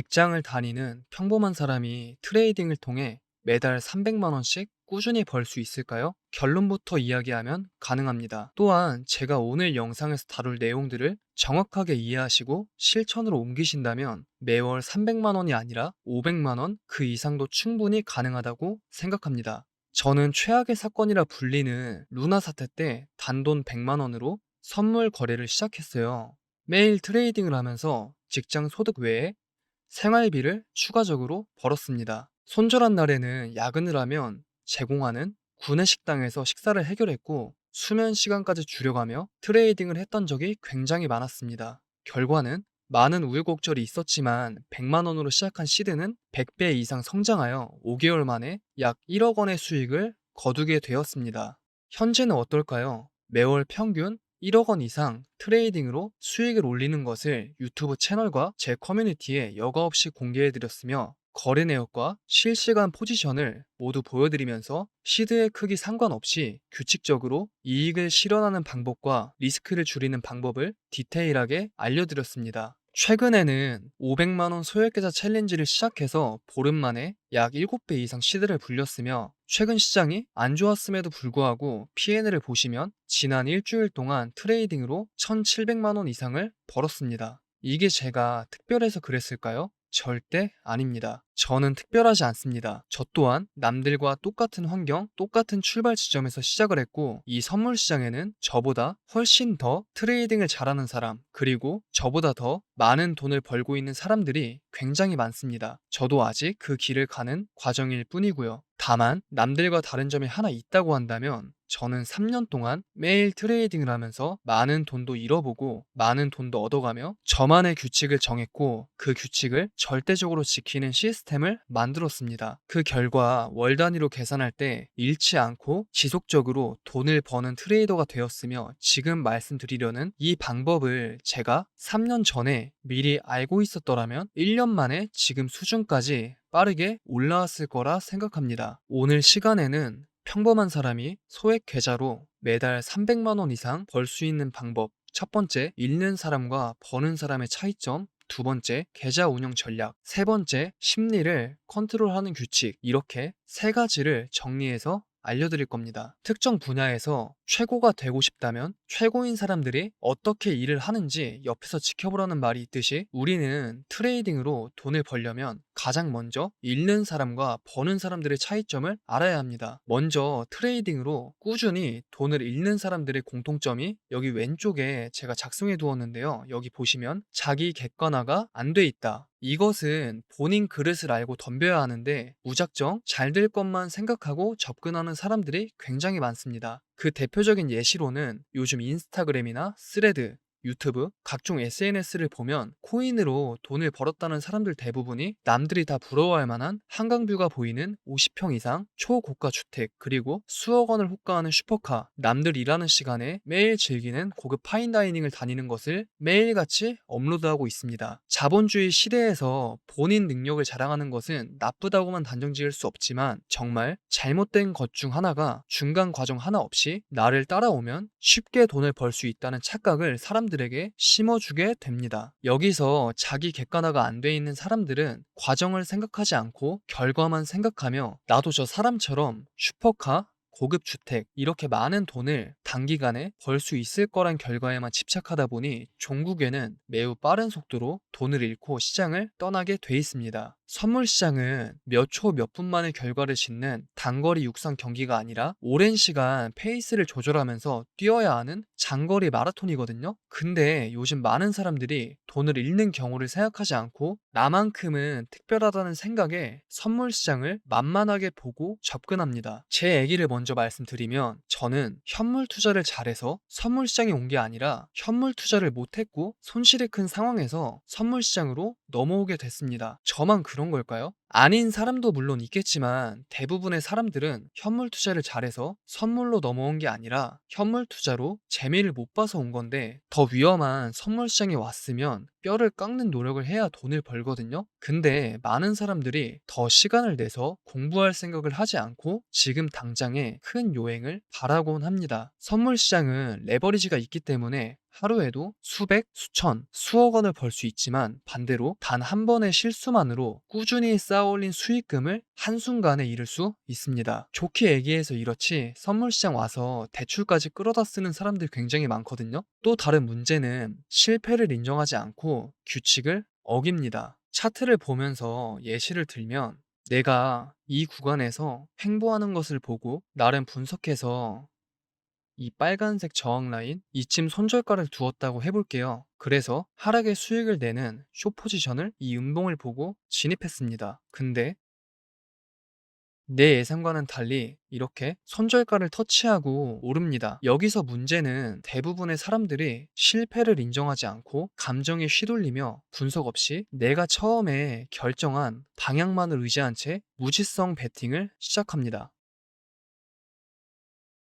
직장을 다니는 평범한 사람이 트레이딩을 통해 매달 300만 원씩 꾸준히 벌 수 있을까요? 결론부터 이야기하면 가능합니다. 또한 제가 오늘 영상에서 다룰 내용들을 정확하게 이해하시고 실천으로 옮기신다면 매월 300만 원이 아니라 500만 원 그 이상도 충분히 가능하다고 생각합니다. 저는 최악의 사건이라 불리는 루나 사태 때 단돈 100만 원으로 선물 거래를 시작했어요. 매일 트레이딩을 하면서 직장 소득 외에 생활비를 추가적으로 벌었습니다. 손절한 날에는 야근을 하면 제공하는 구내식당에서 식사를 해결했고 수면 시간까지 줄여가며 트레이딩을 했던 적이 굉장히 많았습니다. 결과는 많은 우여곡절이 있었지만 100만 원으로 시작한 시드는 100배 이상 성장하여 5개월 만에 약 1억 원의 수익을 거두게 되었습니다. 현재는 어떨까요? 매월 평균 1억 원 이상 트레이딩으로 수익을 올리는 것을 유튜브 채널과 제 커뮤니티에 여과 없이 공개해드렸으며 거래 내역과 실시간 포지션을 모두 보여드리면서 시드의 크기 상관없이 규칙적으로 이익을 실현하는 방법과 리스크를 줄이는 방법을 디테일하게 알려드렸습니다. 최근에는 500만 원 소액계좌 챌린지를 시작해서 보름 만에 약 7배 이상 시드를 불렸으며 최근 시장이 안 좋았음에도 불구하고 P&L을 보시면 지난 일주일 동안 트레이딩으로 1,700만 원 이상을 벌었습니다. 이게 제가 특별해서 그랬을까요? 절대 아닙니다. 저는 특별하지 않습니다. 저 또한 남들과 똑같은 환경, 똑같은 출발 지점에서 시작을 했고 이 선물 시장에는 저보다 훨씬 더 트레이딩을 잘하는 사람, 그리고 저보다 더 많은 돈을 벌고 있는 사람들이 굉장히 많습니다. 저도 아직 그 길을 가는 과정일 뿐이고요. 다만 남들과 다른 점이 하나 있다고 한다면 저는 3년 동안 매일 트레이딩을 하면서 많은 돈도 잃어보고 많은 돈도 얻어가며 저만의 규칙을 정했고 그 규칙을 절대적으로 지키는 시스템을 만들었습니다. 그 결과 월 단위로 계산할 때 잃지 않고 지속적으로 돈을 버는 트레이더가 되었으며 지금 말씀드리려는 이 방법을 제가 3년 전에 미리 알고 있었더라면 1년 만에 지금 수준까지 빠르게 올라왔을 거라 생각합니다. 오늘 시간에는 평범한 사람이 소액 계좌로 매달 300만 원 이상 벌 수 있는 방법, 첫 번째, 잃는 사람과 버는 사람의 차이점, 두 번째, 계좌 운영 전략, 세 번째, 심리를 컨트롤하는 규칙, 이렇게 세 가지를 정리해서 알려드릴 겁니다. 특정 분야에서 최고가 되고 싶다면 최고인 사람들이 어떻게 일을 하는지 옆에서 지켜보라는 말이 있듯이 우리는 트레이딩으로 돈을 벌려면 가장 먼저 잃는 사람과 버는 사람들의 차이점을 알아야 합니다. 먼저 트레이딩으로 꾸준히 돈을 잃는 사람들의 공통점이 여기 왼쪽에 제가 작성해 두었는데요. 여기 보시면 자기 객관화가 안 돼 있다. 이것은 본인 그릇을 알고 덤벼야 하는데 무작정 잘 될 것만 생각하고 접근하는 사람들이 굉장히 많습니다. 그 대표적인 예시로는 요즘 인스타그램이나 스레드, 유튜브, 각종 SNS를 보면 코인으로 돈을 벌었다는 사람들 대부분이 남들이 다 부러워할 만한 한강뷰가 보이는 50평 이상 초고가 주택, 그리고 수억 원을 호가하는 슈퍼카, 남들 일하는 시간에 매일 즐기는 고급 파인다이닝을 다니는 것을 매일같이 업로드하고 있습니다. 자본주의 시대에서 본인 능력을 자랑하는 것은 나쁘다고만 단정 지을 수 없지만 정말 잘못된 것 중 하나가 중간 과정 하나 없이 나를 따라오면 쉽게 돈을 벌 수 있다는 착각을 사람들에게 심어주게 됩니다. 여기서 자기 객관화가 안 돼 있는 사람들은 과정을 생각하지 않고 결과만 생각하며 나도 저 사람처럼 슈퍼카, 고급 주택, 이렇게 많은 돈을 단기간에 벌 수 있을 거란 결과에만 집착하다 보니 종국에는 매우 빠른 속도로 돈을 잃고 시장을 떠나게 돼 있습니다. 선물 시장은 몇 초 몇 분 만에 결과를 짓는 단거리 육상 경기가 아니라 오랜 시간 페이스를 조절하면서 뛰어야 하는 장거리 마라톤이거든요. 근데 요즘 많은 사람들이 돈을 잃는 경우를 생각하지 않고 나만큼은 특별하다는 생각에 선물 시장을 만만하게 보고 접근합니다. 제 얘기를 먼저 말씀드리면 저는 현물 투자를 잘해서 선물 시장에 온 게 아니라 현물 투자를 못했고 손실이 큰 상황에서 선물 시장으로 넘어오게 됐습니다. 저만 그런 걸까요? 아닌 사람도 물론 있겠지만 대부분의 사람들은 현물 투자를 잘해서 선물로 넘어온 게 아니라 현물 투자로 재미를 못 봐서 온 건데 더 위험한 선물 시장에 왔으면 뼈를 깎는 노력을 해야 돈을 벌거든요. 근데 많은 사람들이 더 시간을 내서 공부할 생각을 하지 않고 지금 당장에 큰 요행을 바라곤 합니다. 선물 시장은 레버리지가 있기 때문에 하루에도 수백, 수천, 수억 원을 벌 수 있지만 반대로 단 한 번의 실수만으로 꾸준히 쌓아올린 수익금을 한순간에 잃을 수 있습니다. 좋게 얘기해서 이렇지 선물 시장 와서 대출까지 끌어다 쓰는 사람들 굉장히 많거든요. 또 다른 문제는 실패를 인정하지 않고 규칙을 어깁니다. 차트를 보면서 예시를 들면 내가 이 구간에서 횡보하는 것을 보고 나름 분석해서 이 빨간색 저항 라인 이쯤 손절가를 두었다고 해볼게요. 그래서 하락의 수익을 내는 숏 포지션을 이 음봉을 보고 진입했습니다. 근데 내 예상과는 달리 이렇게 손절가를 터치하고 오릅니다. 여기서 문제는 대부분의 사람들이 실패를 인정하지 않고 감정에 휘둘리며 분석 없이 내가 처음에 결정한 방향만을 의지한 채 무지성 베팅을 시작합니다.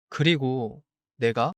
그리고 내가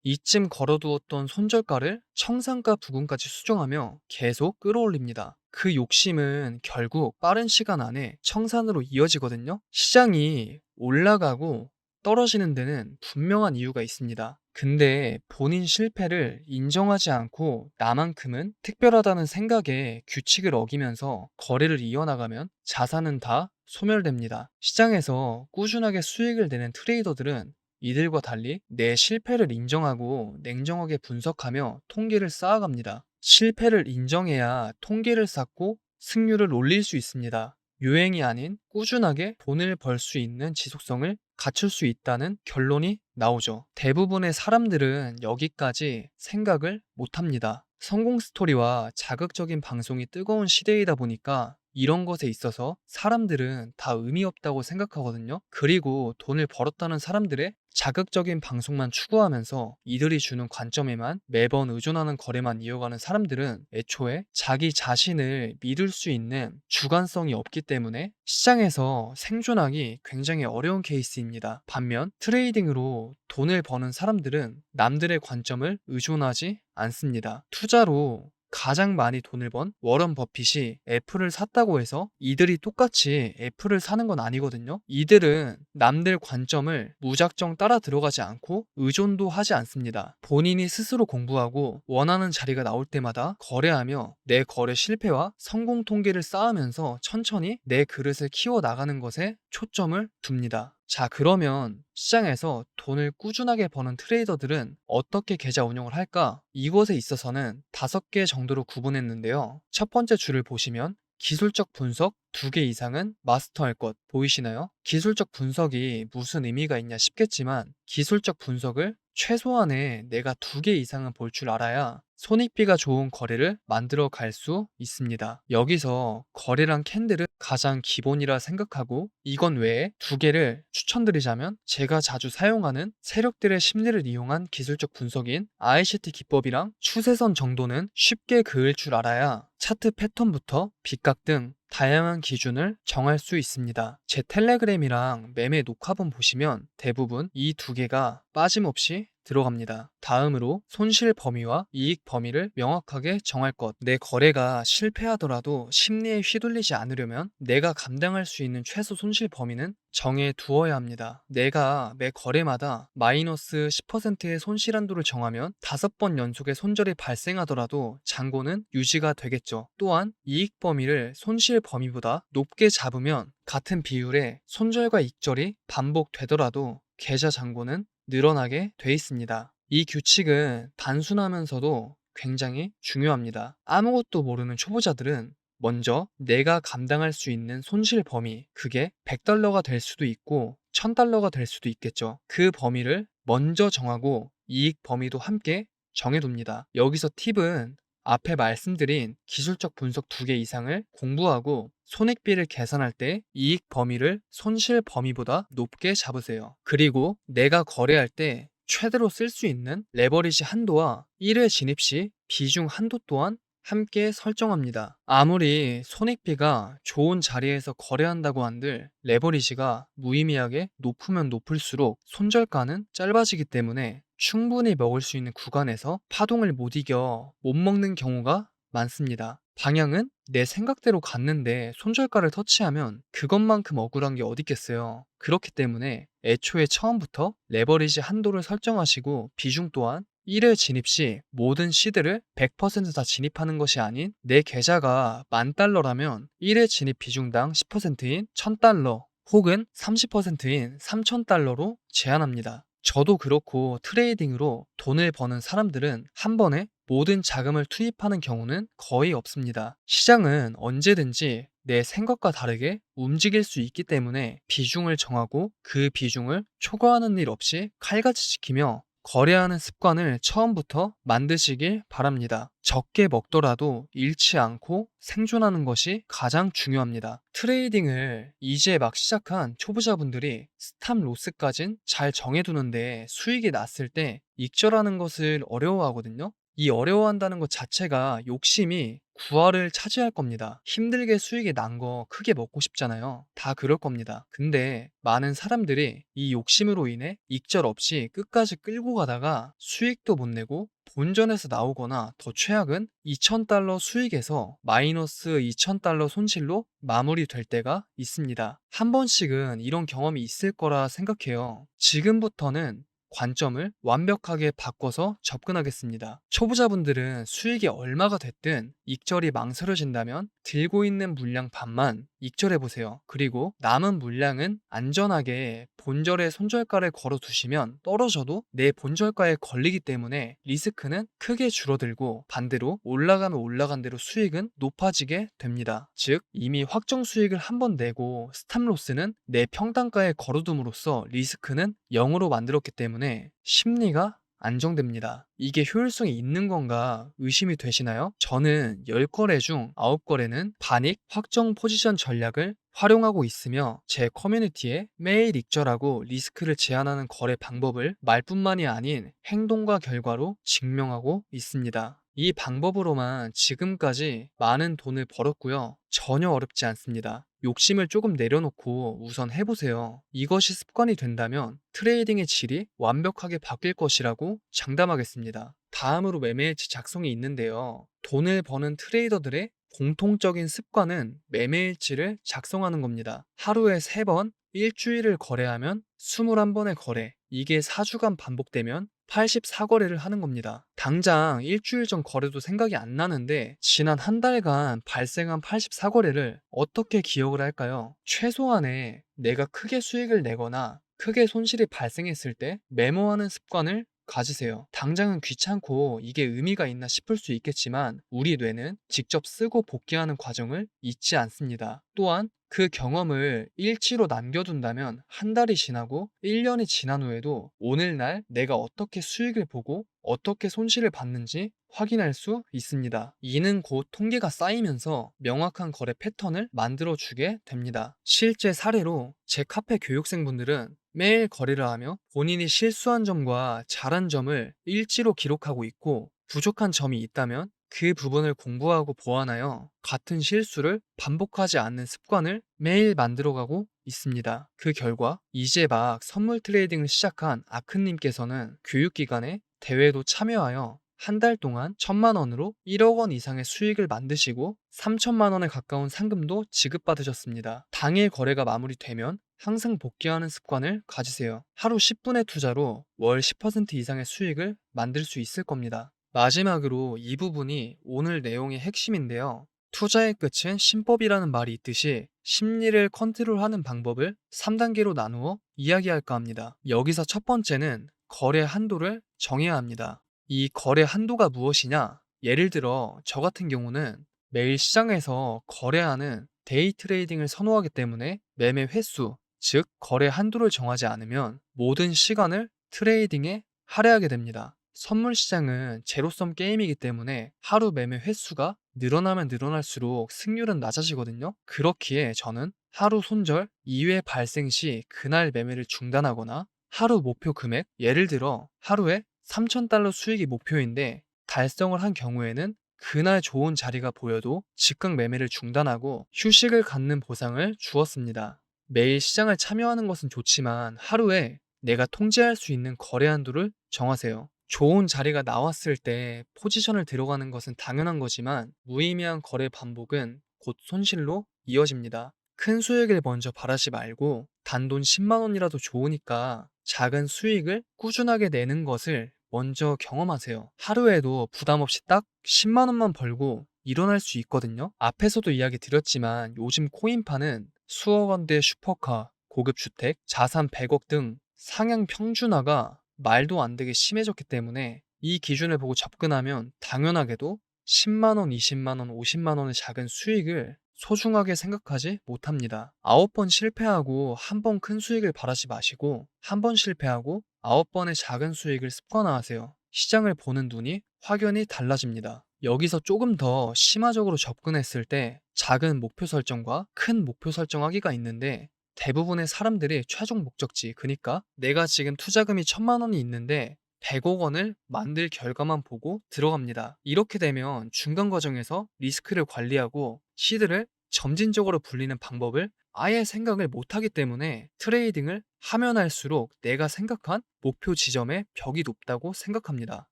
이쯤 걸어두었던 손절가를 청산가 부근까지 수정하며 계속 끌어올립니다. 그 욕심은 결국 빠른 시간 안에 청산으로 이어지거든요. 시장이 올라가고 떨어지는 데는 분명한 이유가 있습니다. 근데 본인 실패를 인정하지 않고 나만큼은 특별하다는 생각에 규칙을 어기면서 거래를 이어나가면 자산은 다 소멸됩니다. 시장에서 꾸준하게 수익을 내는 트레이더들은 이들과 달리 내 실패를 인정하고 냉정하게 분석하며 통계를 쌓아갑니다. 실패를 인정해야 통계를 쌓고 승률을 올릴 수 있습니다. 유행이 아닌 꾸준하게 돈을 벌 수 있는 지속성을 갖출 수 있다는 결론이 나오죠. 대부분의 사람들은 여기까지 생각을 못합니다. 성공 스토리와 자극적인 방송이 뜨거운 시대이다 보니까 이런 것에 있어서 사람들은 다 의미 없다고 생각하거든요. 그리고 돈을 벌었다는 사람들의 자극적인 방송만 추구하면서 이들이 주는 관점에만 매번 의존하는 거래만 이어가는 사람들은 애초에 자기 자신을 믿을 수 있는 주관성이 없기 때문에 시장에서 생존하기 굉장히 어려운 케이스입니다. 반면 트레이딩으로 돈을 버는 사람들은 남들의 관점을 의존하지 않습니다. 투자로 가장 많이 돈을 번 워런 버핏이 애플을 샀다고 해서 이들이 똑같이 애플을 사는 건 아니거든요. 이들은 남들 관점을 무작정 따라 들어가지 않고 의존도 하지 않습니다. 본인이 스스로 공부하고 원하는 자리가 나올 때마다 거래하며 내 거래 실패와 성공 통계를 쌓으면서 천천히 내 그릇을 키워 나가는 것에 초점을 둡니다. 자, 그러면 시장에서 돈을 꾸준하게 버는 트레이더들은 어떻게 계좌 운영을 할까? 이것에 있어서는 5개 정도로 구분했는데요. 첫 번째 줄을 보시면 기술적 분석 2개 이상은 마스터할 것 보이시나요? 기술적 분석이 무슨 의미가 있냐 싶겠지만 기술적 분석을 최소한의 내가 2개 이상은 볼 줄 알아야 손익비가 좋은 거래를 만들어 갈 수 있습니다. 여기서 거래량 캔들은 가장 기본이라 생각하고 이건 외에 2개를 추천드리자면 제가 자주 사용하는 세력들의 심리를 이용한 기술적 분석인 ICT 기법이랑 추세선 정도는 쉽게 그을 줄 알아야 차트 패턴부터 빗각 등 다양한 기준을 정할 수 있습니다. 제 텔레그램이랑 매매 녹화본 보시면 대부분 이 2개가 빠짐없이 들어갑니다. 다음으로 손실 범위와 이익 범위를 명확하게 정할 것. 내 거래가 실패하더라도 심리에 휘둘리지 않으려면 내가 감당할 수 있는 최소 손실 범위는 정해 두어야 합니다. 내가 매 거래마다 마이너스 10%의 손실 한도를 정하면 5번 연속의 손절이 발생하더라도 잔고는 유지가 되겠죠. 또한 이익 범위를 손실 범위보다 높게 잡으면 같은 비율의 손절과 익절이 반복되더라도 계좌 잔고는 늘어나게 돼 있습니다. 이 규칙은 단순하면서도 굉장히 중요합니다. 아무것도 모르는 초보자들은 먼저 내가 감당할 수 있는 손실 범위, 그게 $100가 될 수도 있고 $1000가 될 수도 있겠죠. 그 범위를 먼저 정하고 이익 범위도 함께 정해둡니다. 여기서 팁은 앞에 말씀드린 기술적 분석 2개 이상을 공부하고 손익비를 계산할 때 이익 범위를 손실 범위보다 높게 잡으세요. 그리고 내가 거래할 때 최대로 쓸 수 있는 레버리지 한도와 1회 진입 시 비중 한도 또한 함께 설정합니다. 아무리 손익비가 좋은 자리에서 거래한다고 한들 레버리지가 무의미하게 높으면 높을수록 손절가는 짧아지기 때문에 충분히 먹을 수 있는 구간에서 파동을 못 이겨 못 먹는 경우가 많습니다. 방향은 내 생각대로 갔는데 손절가를 터치하면 그것만큼 억울한 게 어딨겠어요. 그렇기 때문에 애초에 처음부터 레버리지 한도를 설정하시고 비중 또한 1회 진입 시 모든 시드를 100%다 진입하는 것이 아닌 내 계좌가 10,000달러라면 1회 진입 비중당 10%인 1,000달러 혹은 30%인 3,000달러로 제한합니다. 저도 그렇고 트레이딩으로 돈을 버는 사람들은 한 번에 모든 자금을 투입하는 경우는 거의 없습니다. 시장은 언제든지 내 생각과 다르게 움직일 수 있기 때문에 비중을 정하고 그 비중을 초과하는 일 없이 칼같이 지키며 거래하는 습관을 처음부터 만드시길 바랍니다. 적게 먹더라도 잃지 않고 생존하는 것이 가장 중요합니다. 트레이딩을 이제 막 시작한 초보자분들이 스탑 로스까진 잘 정해두는데 수익이 났을 때 익절하는 것을 어려워하거든요. 이 어려워한다는 것 자체가 욕심이 구할을 차지할 겁니다. 힘들게 수익이 난 거 크게 먹고 싶잖아요. 다 그럴 겁니다. 근데 많은 사람들이 이 욕심으로 인해 익절 없이 끝까지 끌고 가다가 수익도 못 내고 본전에서 나오거나 더 최악은 2,000달러 수익에서 마이너스 2,000달러 손실로 마무리될 때가 있습니다. 한 번씩은 이런 경험이 있을 거라 생각해요. 지금부터는 관점을 완벽하게 바꿔서 접근하겠습니다. 초보자분들은 수익이 얼마가 됐든 익절이 망설여진다면 들고 있는 물량 반만 익절해보세요. 그리고 남은 물량은 안전하게 본절에 손절가를 걸어두시면 떨어져도 내 본절가에 걸리기 때문에 리스크는 크게 줄어들고 반대로 올라가면 올라간 대로 수익은 높아지게 됩니다. 즉 이미 확정 수익을 한 번 내고 스탑로스는 내 평단가에 걸어둠으로써 리스크는 0으로 만들었기 때문에 심리가 안정됩니다. 이게 효율성이 있는 건가 의심이 되시나요? 저는 10거래 중 9거래는 반익 확정 포지션 전략을 활용하고 있으며 제 커뮤니티에 매일 익절하고 리스크를 제한하는 거래 방법을 말뿐만이 아닌 행동과 결과로 증명하고 있습니다. 이 방법으로만 지금까지 많은 돈을 벌었고요. 전혀 어렵지 않습니다. 욕심을 조금 내려놓고 우선 해보세요. 이것이 습관이 된다면 트레이딩의 질이 완벽하게 바뀔 것이라고 장담하겠습니다. 다음으로 매매일지 작성이 있는데요. 돈을 버는 트레이더들의 공통적인 습관은 매매일지를 작성하는 겁니다. 하루에 3번, 일주일을 거래하면 21번의 거래. 이게 4주간 반복되면 84거래를 하는 겁니다. 당장 일주일 전 거래도 생각이 안 나는데 지난 한 달간 발생한 84거래를 어떻게 기억을 할까요? 최소한의 내가 크게 수익을 내거나 크게 손실이 발생했을 때 메모하는 습관을 가지세요. 당장은 귀찮고 이게 의미가 있나 싶을 수 있겠지만 우리 뇌는 직접 쓰고 복귀하는 과정을 잊지 않습니다. 또한 그 경험을 일지로 남겨둔다면 한 달이 지나고 1년이 지난 후에도 오늘날 내가 어떻게 수익을 보고 어떻게 손실을 봤는지 확인할 수 있습니다. 이는 곧 통계가 쌓이면서 명확한 거래 패턴을 만들어주게 됩니다. 실제 사례로 제 카페 교육생분들은 매일 거래를 하며 본인이 실수한 점과 잘한 점을 일지로 기록하고 있고 부족한 점이 있다면 그 부분을 공부하고 보완하여 같은 실수를 반복하지 않는 습관을 매일 만들어가고 있습니다. 그 결과 이제 막 선물 트레이딩을 시작한 아크님께서는 교육기관에 대회도 참여하여 한 달 동안 1,000만 원으로 1억 원 이상의 수익을 만드시고 3천만 원에 가까운 상금도 지급받으셨습니다. 당일 거래가 마무리되면 항상 복귀하는 습관을 가지세요. 하루 10분의 투자로 월 10% 이상의 수익을 만들 수 있을 겁니다. 마지막으로 이 부분이 오늘 내용의 핵심인데요. 투자의 끝은 신법이라는 말이 있듯이 심리를 컨트롤하는 방법을 3단계로 나누어 이야기할까 합니다. 여기서 첫 번째는 거래 한도를 정해야 합니다. 이 거래 한도가 무엇이냐? 예를 들어 저 같은 경우는 매일 시장에서 거래하는 데이 트레이딩을 선호하기 때문에 매매 횟수, 즉 거래 한도를 정하지 않으면 모든 시간을 트레이딩에 할애하게 됩니다. 선물 시장은 제로섬 게임이기 때문에 하루 매매 횟수가 늘어나면 늘어날수록 승률은 낮아지거든요. 그렇기에 저는 하루 손절 이외 발생 시 그날 매매를 중단하거나 하루 목표 금액, 예를 들어 하루에 3,000달러 수익이 목표인데 달성을 한 경우에는 그날 좋은 자리가 보여도 즉각 매매를 중단하고 휴식을 갖는 보상을 주었습니다. 매일 시장을 참여하는 것은 좋지만 하루에 내가 통제할 수 있는 거래 한도를 정하세요. 좋은 자리가 나왔을 때 포지션을 들어가는 것은 당연한 거지만 무의미한 거래 반복은 곧 손실로 이어집니다. 큰 수익을 먼저 바라지 말고 단돈 10만 원이라도 좋으니까 작은 수익을 꾸준하게 내는 것을 먼저 경험하세요. 하루에도 부담 없이 딱 10만 원만 벌고 일어날 수 있거든요. 앞에서도 이야기 드렸지만 요즘 코인파는 수억 원대 슈퍼카, 고급 주택, 자산 100억 등 상향 평준화가 말도 안 되게 심해졌기 때문에 이 기준을 보고 접근하면 당연하게도 10만 원, 20만 원, 50만 원의 작은 수익을 소중하게 생각하지 못합니다. 9번 실패하고 한 번 큰 수익을 바라지 마시고 한 번 실패하고 9번의 작은 수익을 습관화하세요. 시장을 보는 눈이 확연히 달라집니다. 여기서 조금 더 심화적으로 접근했을 때 작은 목표 설정과 큰 목표 설정하기가 있는데 대부분의 사람들이 최종 목적지, 그러니까 내가 지금 투자금이 1,000만 원이 있는데 100억 원을 만들 결과만 보고 들어갑니다. 이렇게 되면 중간 과정에서 리스크를 관리하고 시드를 점진적으로 불리는 방법을 아예 생각을 못하기 때문에 트레이딩을 하면 할수록 내가 생각한 목표 지점의 벽이 높다고 생각합니다.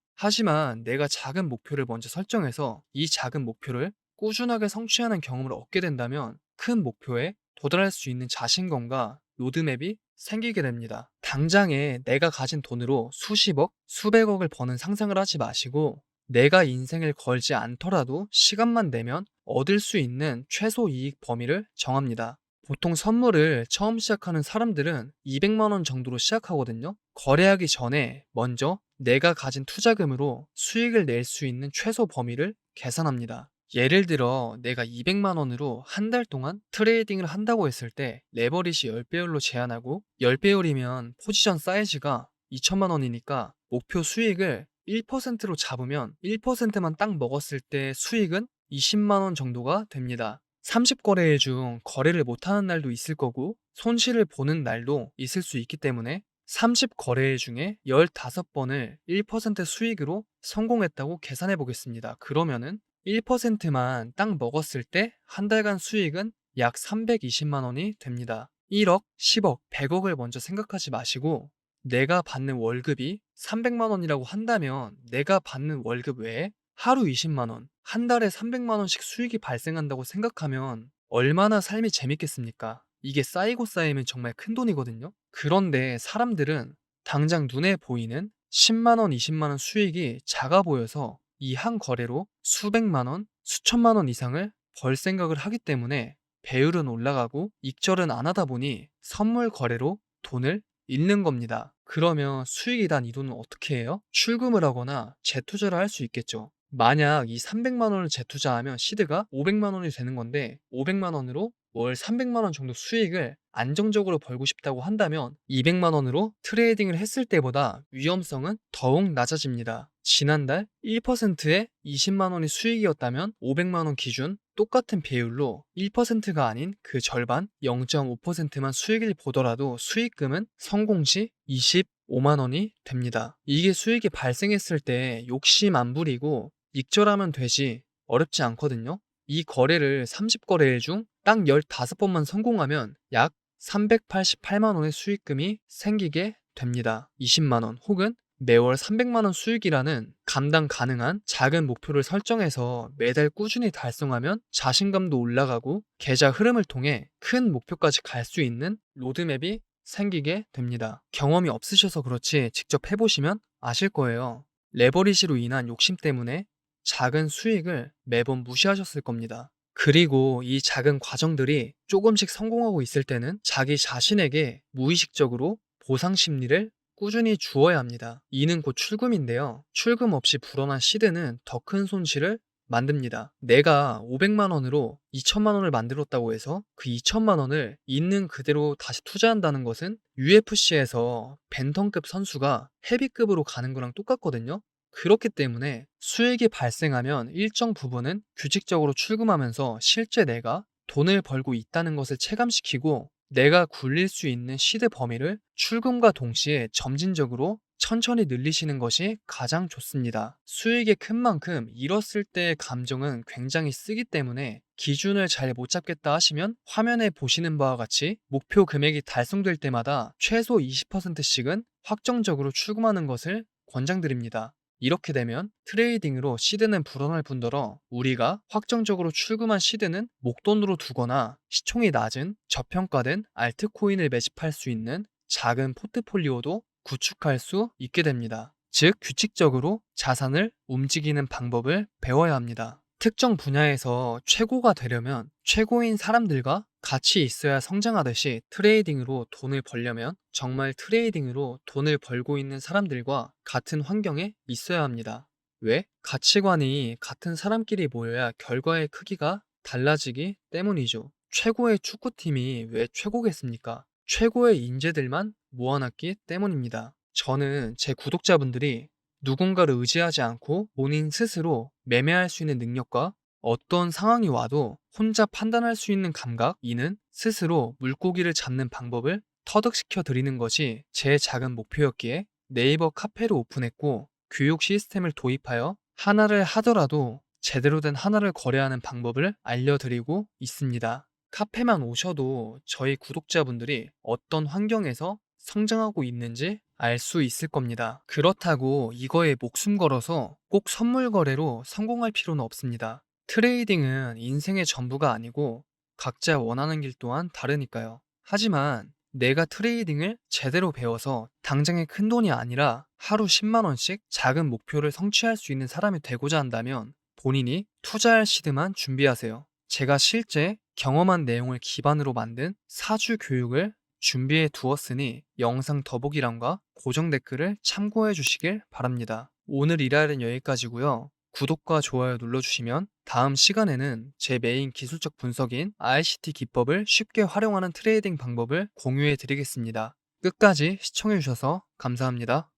하지만 내가 작은 목표를 먼저 설정해서 이 작은 목표를 꾸준하게 성취하는 경험을 얻게 된다면 큰 목표에 도달할 수 있는 자신감과 로드맵이 생기게 됩니다. 당장에 내가 가진 돈으로 수십억, 수백억을 버는 상상을 하지 마시고 내가 인생을 걸지 않더라도 시간만 내면 얻을 수 있는 최소 이익 범위를 정합니다. 보통 선물을 처음 시작하는 사람들은 200만 원 정도로 시작하거든요. 거래하기 전에 먼저 내가 가진 투자금으로 수익을 낼 수 있는 최소 범위를 계산합니다. 예를 들어 내가 200만 원으로 한 달 동안 트레이딩을 한다고 했을 때 레버리지 10배율로 제한하고 10배율이면 포지션 사이즈가 2천만 원이니까 목표 수익을 1%로 잡으면 1%만 딱 먹었을 때 수익은 20만 원 정도가 됩니다. 30거래일 중 거래를 못하는 날도 있을 거고 손실을 보는 날도 있을 수 있기 때문에 30거래일 중에 15번을 1% 수익으로 성공했다고 계산해 보겠습니다. 그러면은 1%만 딱 먹었을 때 한 달간 수익은 약 320만 원이 됩니다. 1억, 10억, 100억을 먼저 생각하지 마시고 내가 받는 월급이 300만 원이라고 한다면 내가 받는 월급 외에 하루 20만 원, 한 달에 300만 원씩 수익이 발생한다고 생각하면 얼마나 삶이 재밌겠습니까? 이게 쌓이고 쌓이면 정말 큰 돈이거든요. 그런데 사람들은 당장 눈에 보이는 10만 원, 20만 원 수익이 작아 보여서 이 한 거래로 수백만 원, 수천만 원 이상을 벌 생각을 하기 때문에 배율은 올라가고 익절은 안 하다 보니 선물 거래로 돈을 잃는 겁니다. 그러면 수익이 난 이 돈은 어떻게 해요? 출금을 하거나 재투자를 할 수 있겠죠. 만약 이 300만 원을 재투자하면 시드가 500만 원이 되는 건데 500만 원으로 월 300만 원 정도 수익을 안정적으로 벌고 싶다고 한다면 200만 원으로 트레이딩을 했을 때보다 위험성은 더욱 낮아집니다. 지난달 1%에 20만 원이 수익이었다면 500만 원 기준 똑같은 비율로 1%가 아닌 그 절반 0.5%만 수익을 보더라도 수익금은 성공 시 25만 원이 됩니다. 이게 수익이 발생했을 때 욕심 안 부리고 익절하면 되지 어렵지 않거든요. 이 거래를 30거래일 중 딱 15번만 성공하면 약 388만 원의 수익금이 생기게 됩니다. 20만 원 혹은 매월 300만 원 수익이라는 감당 가능한 작은 목표를 설정해서 매달 꾸준히 달성하면 자신감도 올라가고 계좌 흐름을 통해 큰 목표까지 갈 수 있는 로드맵이 생기게 됩니다. 경험이 없으셔서 그렇지 직접 해보시면 아실 거예요. 레버리지로 인한 욕심 때문에 작은 수익을 매번 무시하셨을 겁니다. 그리고 이 작은 과정들이 조금씩 성공하고 있을 때는 자기 자신에게 무의식적으로 보상 심리를 꾸준히 주어야 합니다. 이는 곧 출금인데요. 출금 없이 불어난 시드는 더 큰 손실을 만듭니다. 내가 500만 원으로 2천만 원을 만들었다고 해서 그 2천만 원을 있는 그대로 다시 투자한다는 것은 UFC에서 벤턴급 선수가 헤비급으로 가는 거랑 똑같거든요. 그렇기 때문에 수익이 발생하면 일정 부분은 규칙적으로 출금하면서 실제 내가 돈을 벌고 있다는 것을 체감시키고 내가 굴릴 수 있는 시드 범위를 출금과 동시에 점진적으로 천천히 늘리시는 것이 가장 좋습니다. 수익이 큰 만큼 잃었을 때의 감정은 굉장히 쓰기 때문에 기준을 잘 못 잡겠다 하시면 화면에 보시는 바와 같이 목표 금액이 달성될 때마다 최소 20%씩은 확정적으로 출금하는 것을 권장드립니다. 이렇게 되면 트레이딩으로 시드는 불어날 뿐더러 우리가 확정적으로 출금한 시드는 목돈으로 두거나 시총이 낮은 저평가된 알트코인을 매집할 수 있는 작은 포트폴리오도 구축할 수 있게 됩니다. 즉, 규칙적으로 자산을 움직이는 방법을 배워야 합니다. 특정 분야에서 최고가 되려면 최고인 사람들과 같이 있어야 성장하듯이 트레이딩으로 돈을 벌려면 정말 트레이딩으로 돈을 벌고 있는 사람들과 같은 환경에 있어야 합니다. 왜? 가치관이 같은 사람끼리 모여야 결과의 크기가 달라지기 때문이죠. 최고의 축구팀이 왜 최고겠습니까? 최고의 인재들만 모아놨기 때문입니다. 저는 제 구독자분들이 누군가를 의지하지 않고 본인 스스로 매매할 수 있는 능력과 어떤 상황이 와도 혼자 판단할 수 있는 감각, 이는 스스로 물고기를 잡는 방법을 터득시켜 드리는 것이 제 작은 목표였기에 네이버 카페를 오픈했고 교육 시스템을 도입하여 하나를 하더라도 제대로 된 하나를 거래하는 방법을 알려드리고 있습니다. 카페만 오셔도 저희 구독자분들이 어떤 환경에서 성장하고 있는지 알 수 있을 겁니다. 그렇다고 이거에 목숨 걸어서 꼭 선물 거래로 성공할 필요는 없습니다. 트레이딩은 인생의 전부가 아니고 각자 원하는 길 또한 다르니까요. 하지만 내가 트레이딩을 제대로 배워서 당장의 큰 돈이 아니라 하루 10만 원씩 작은 목표를 성취할 수 있는 사람이 되고자 한다면 본인이 투자할 시드만 준비하세요. 제가 실제 경험한 내용을 기반으로 만든 사주 교육을 준비해 두었으니 영상 더보기란과 고정 댓글을 참고해 주시길 바랍니다. 오늘 일할은 여기까지고요. 구독과 좋아요 눌러주시면 다음 시간에는 제 메인 기술적 분석인 ICT 기법을 쉽게 활용하는 트레이딩 방법을 공유해 드리겠습니다. 끝까지 시청해 주셔서 감사합니다.